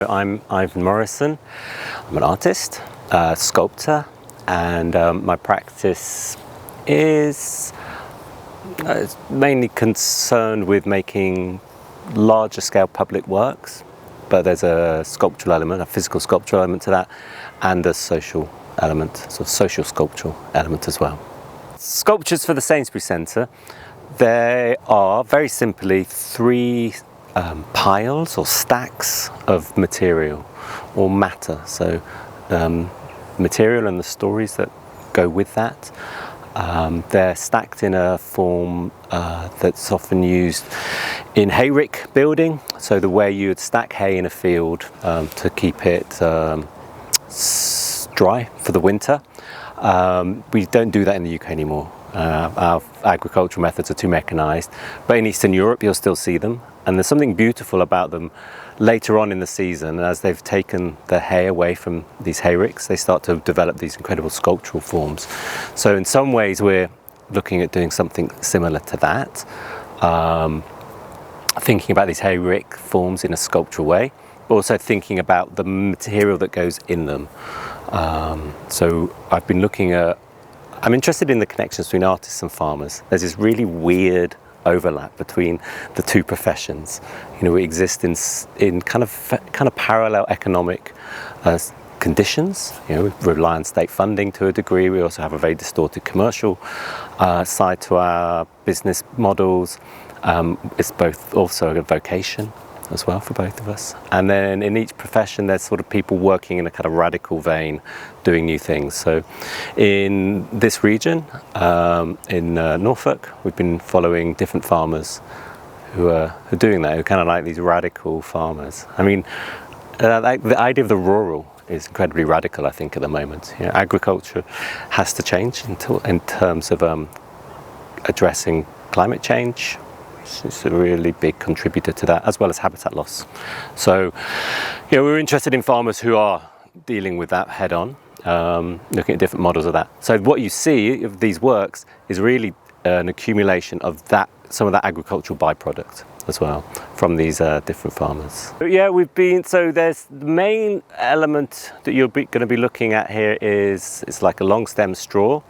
I'm Ivan Morison. I'm an artist, sculptor, and my practice is mainly concerned with making larger scale public works, but there's a sculptural element, a physical sculptural element to that, and a social element, sort of social sculptural element as well. Sculptures for the Sainsbury Centre, they are very simply three piles or stacks of material or matter. So material and the stories that go with that. They're stacked in a form that's often used in hayrick building. So the way you would stack hay in a field to keep it dry for the winter. We don't do that in the UK anymore. Our agricultural methods are too mechanised, but in Eastern Europe you'll still see them, and there's something beautiful about them later on in the season. As they've taken the hay away from these hayricks, they start to develop these incredible sculptural forms. So in some ways we're looking at doing something similar to that, thinking about these hayrick forms in a sculptural way, but also thinking about the material that goes in them. So I've been looking at, I'm interested in the connections between artists and farmers. There's this really weird overlap between the two professions. You know, we exist in kind of parallel economic conditions. You know, we rely on state funding to a degree. We also have a very distorted commercial side to our business models. It's both also a vocation as well for both of us. And then in each profession there's sort of people working in a kind of radical vein, doing new things. So in this region, in Norfolk, we've been following different farmers who are doing that, who are kind of like these radical farmers. I mean, like the idea of the rural is incredibly radical, I think, at the moment. You know, agriculture has to change in terms of addressing climate change. It's a really big contributor to that, as well as habitat loss. So, you know, we're interested in farmers who are dealing with that head on, looking at different models of that. So what you see of these works is really an accumulation of that, some of that agricultural byproduct as well from these different farmers. Yeah, so there's the main element that you're going to be looking at here is, it's like a long stem straw,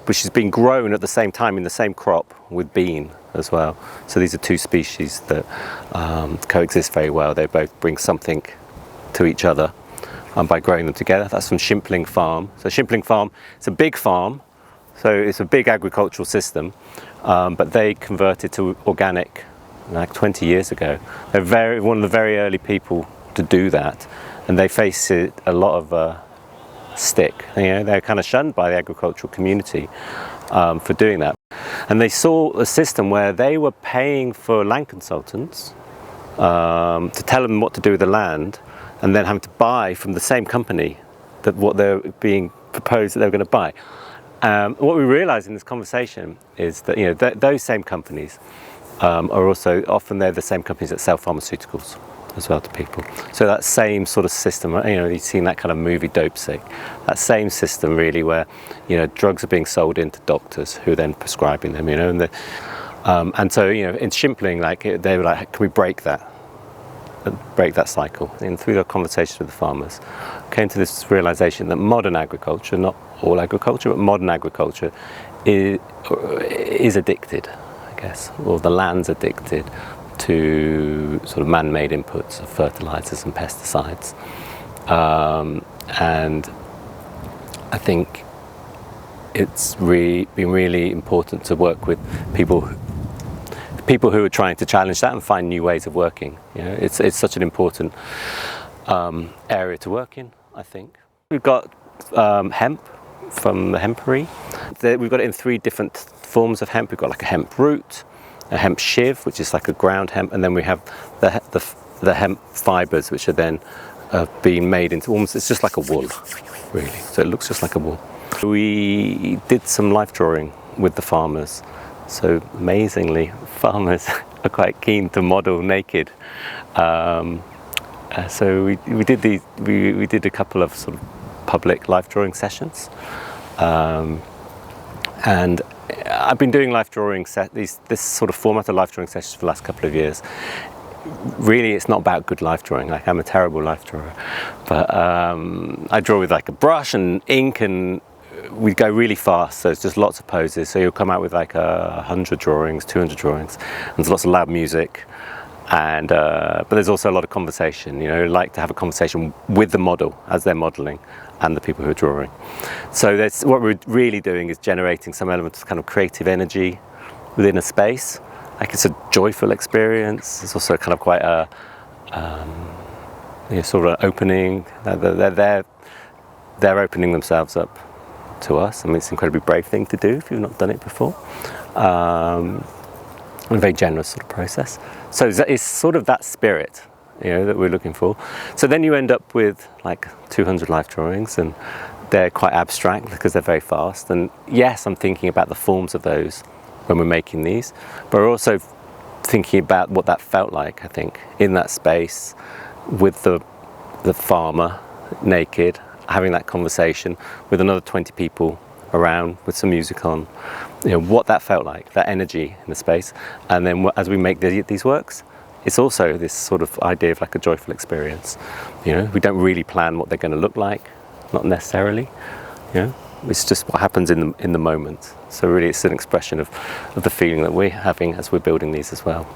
which has been grown at the same time in the same crop with bean as well. So these are two species that coexist very well. They both bring something to each other by growing them together. That's from Shimpling Farm. So Shimpling Farm, it's a big farm, so it's a big agricultural system, but they converted to organic like 20 years ago. They're one of the very early people to do that, and they face a lot of stick. You know, they're kind of shunned by the agricultural community for doing that. And they saw a system where they were paying for land consultants to tell them what to do with the land, and then having to buy from the same company that what they're being proposed that they were going to buy. What we realised in this conversation is that, you know, those same companies are also often they're the same companies that sell pharmaceuticals as well to people. So that same sort of system, you know, you've seen that kind of movie Dope Sick, that same system really where, you know, drugs are being sold into doctors who are then prescribing them, you know, and so, you know, in Shimpling, like, they were like, can we break that cycle? And through the conversations with the farmers, came to this realization that modern agriculture, not all agriculture, but modern agriculture is addicted, I guess, or the land's addicted to sort of man-made inputs of fertilizers and pesticides, and I think it's been really important to work with people who are trying to challenge that and find new ways of working. You know, it's such an important area to work in, I think. We've got hemp from the hempery. We've got it in three different forms of hemp. We've got like a hemp root, a hemp shiv, which is like a ground hemp, and then we have the hemp fibres, which are then being made into almost, it's just like a wool, really. So it looks just like a wool. We did some life drawing with the farmers. So amazingly, farmers are quite keen to model naked. So we did a couple of sort of public life drawing sessions, and I've been doing life drawing this sort of format of life drawing sessions for the last couple of years really it's not about good life drawing. Like, I'm a terrible life drawer, but I draw with like a brush and ink, and we go really fast, so it's just lots of poses. So you'll come out with like 100 drawings, 200 drawings, and there's lots of loud music, and but there's also a lot of conversation. You know, like to have a conversation with the model as they're modeling and the people who are drawing. So that's what we're really doing, is generating some elements of kind of creative energy within a space. Like, it's a joyful experience. It's also kind of quite a sort of an opening. They're opening themselves up to us. I mean, it's an incredibly brave thing to do if you've not done it before. And a very generous sort of process. So it's sort of that spirit, you know, that we're looking for. So then you end up with like 200 life drawings, and they're quite abstract because they're very fast. And yes, I'm thinking about the forms of those when we're making these, but we're also thinking about what that felt like, I think, in that space with the farmer naked, having that conversation with another 20 people around with some music on, you know, what that felt like, that energy in the space. And then as we make these works, it's also this sort of idea of like a joyful experience. You know, we don't really plan what they're going to look like, not necessarily, you know. It's just what happens in the moment. So really it's an expression of the feeling that we're having as we're building these as well.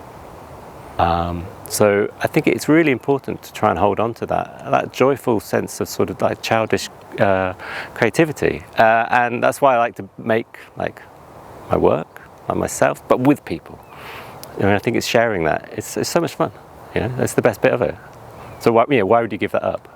So I think it's really important to try and hold on to that joyful sense of sort of like childish creativity. And that's why I like to make like my work, like myself, but with people. You know, I think it's sharing that. It's so much fun. You know, that's the best bit of it. So why would you give that up?